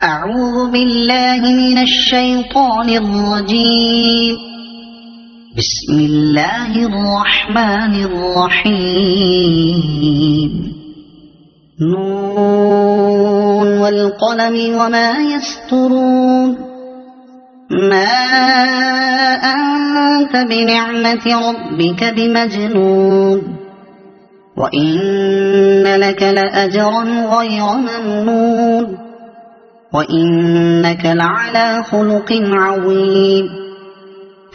أعوذ بالله من الشيطان الرجيم. بسم الله الرحمن الرحيم. نون والقلم وما يسطرون. ما أنت بنعمة ربك بمجنون، وإن لك لأجرا غير ممنون، وإنك لعلى خلق عظيم.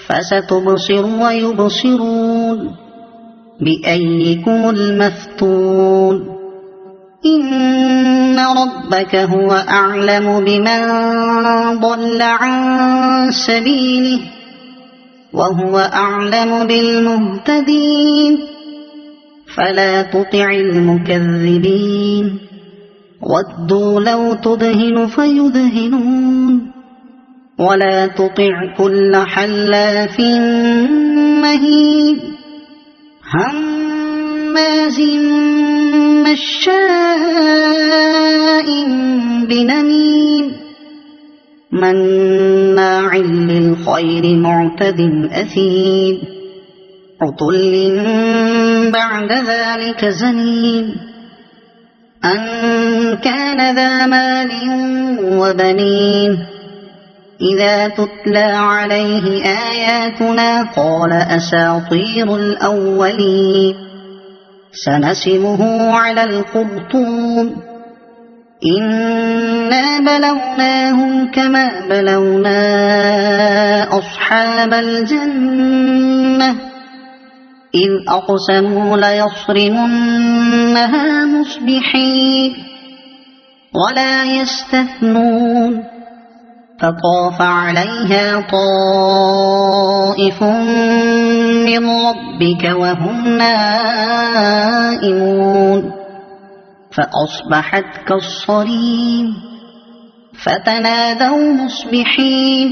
فستبصر ويبصرون بأيكم المفتون. إن ربك هو أعلم بمن ضل عن سبيله، وهو أعلم بالمهتدين. فلا تطع المكذبين، ودوا لو تدهن فيدهنون. ولا تطع كل حلاف مهين، هماز مشاء بنميم، مناع للخير معتد أثيم، عتل بعد ذلك زنيم. أن كان ذا مال وبنين، إذا تتلى عليه آياتنا قال أساطير الأولين. سنسمه على الخرطوم. إنا بلوناهم كما بلونا أصحاب الجنة، إذ أقسموا ليصرمنها مصبحين ولا يستثنون. فطاف عليها طائف من ربك وهم نائمون، فأصبحت كالصريم. فتنادوا مصبحين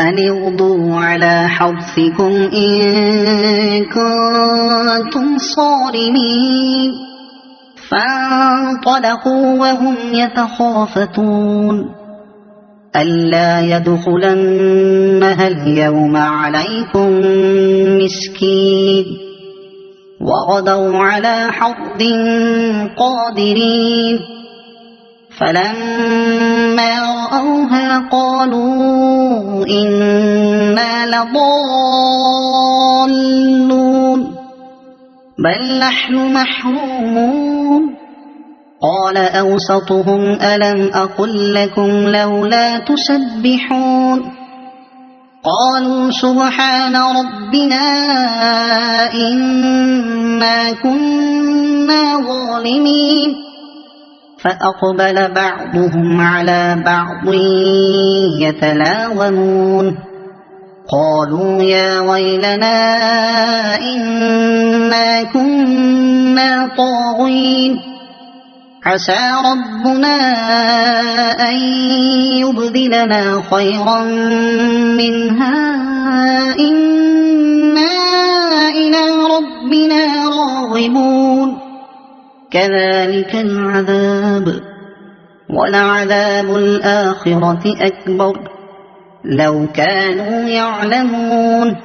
أن اغدوا على حرثكم إن كنتم صارمين. فانطلقوا وهم يتخافتون ألا يدخلنها اليوم عليكم مسكين. وغدوا على حرد قادرين. فلما رأوها قالوا إنا لضالون، بل نحن محرومون. قال أوسطهم ألم أقل لكم لولا تسبحون؟ قالوا سبحان ربنا إنا كنا ظالمين. فأقبل بعضهم على بعض يتلاومون. قالوا يا ويلنا إنا كنا طاغين، عسى ربنا أن يبدلنا خيرا منها إنا إلى ربنا راغبون. كذلك العذاب، ولعذاب الآخرة أكبر لو كانوا يعلمون.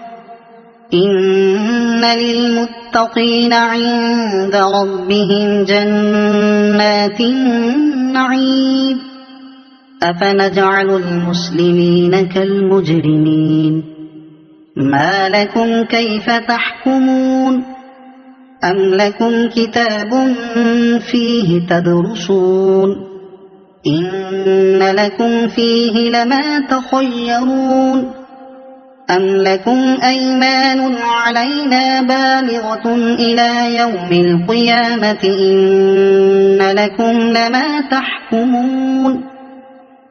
إن للمتقين عند ربهم جنات النعيم. أفنجعل المسلمين كالمجرمين؟ ما لكم كيف تحكمون؟ أم لكم كتاب فيه تدرسون؟ إن لكم فيه لما تخيرون. أم لكم أيمان علينا بالغة إلى يوم القيامة إن لكم لما تحكمون.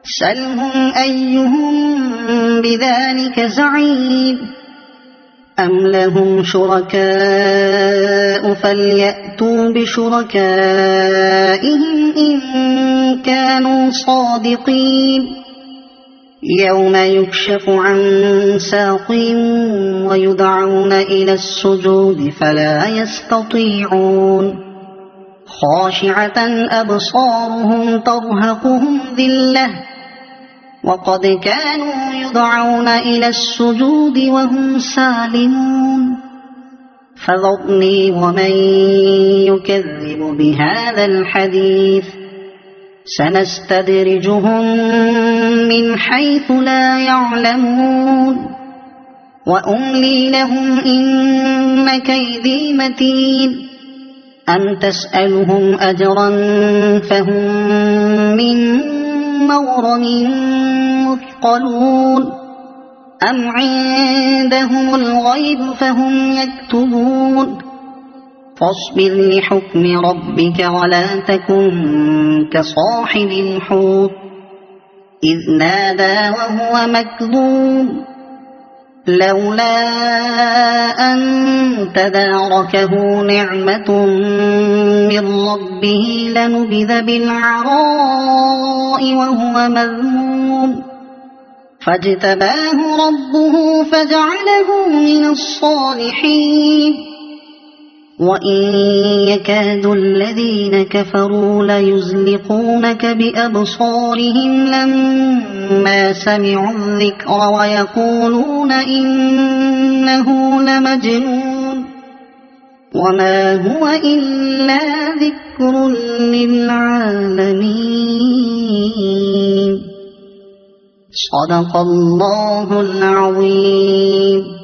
سلهم أيهم بذلك زعيم. أم لهم شركاء فليأتوا بشركائهم إن كانوا صادقين. يوم يكشف عن ساق ويدعون إلى السجود فلا يستطيعون. خاشعة أبصارهم ترهقهم ذلة وقد كانوا يدعون إلى السجود وهم سالمون فذرني ومن يكذب بهذا الحديث سنستدرجهم من حيث لا يعلمون وأملي لهم إن كيدي متين أم تسألهم أجرا فهم من مغرم مثقلون أم عندهم الغيب فهم يكتبون فاصبر لحكم ربك ولا تكن كصاحب الحوت إذ نادى وهو مكذوب لولا أن تداركه نعمة من ربه لنبذ بالعراء وهو مذموم فاجتباه ربه فجعله من الصالحين وإن يكاد الذين كفروا ليزلقونك بأبصارهم لما سمعوا الذكر ويقولون إنه لمجنون وما هو إلا ذكر للعالمين صدق الله العظيم.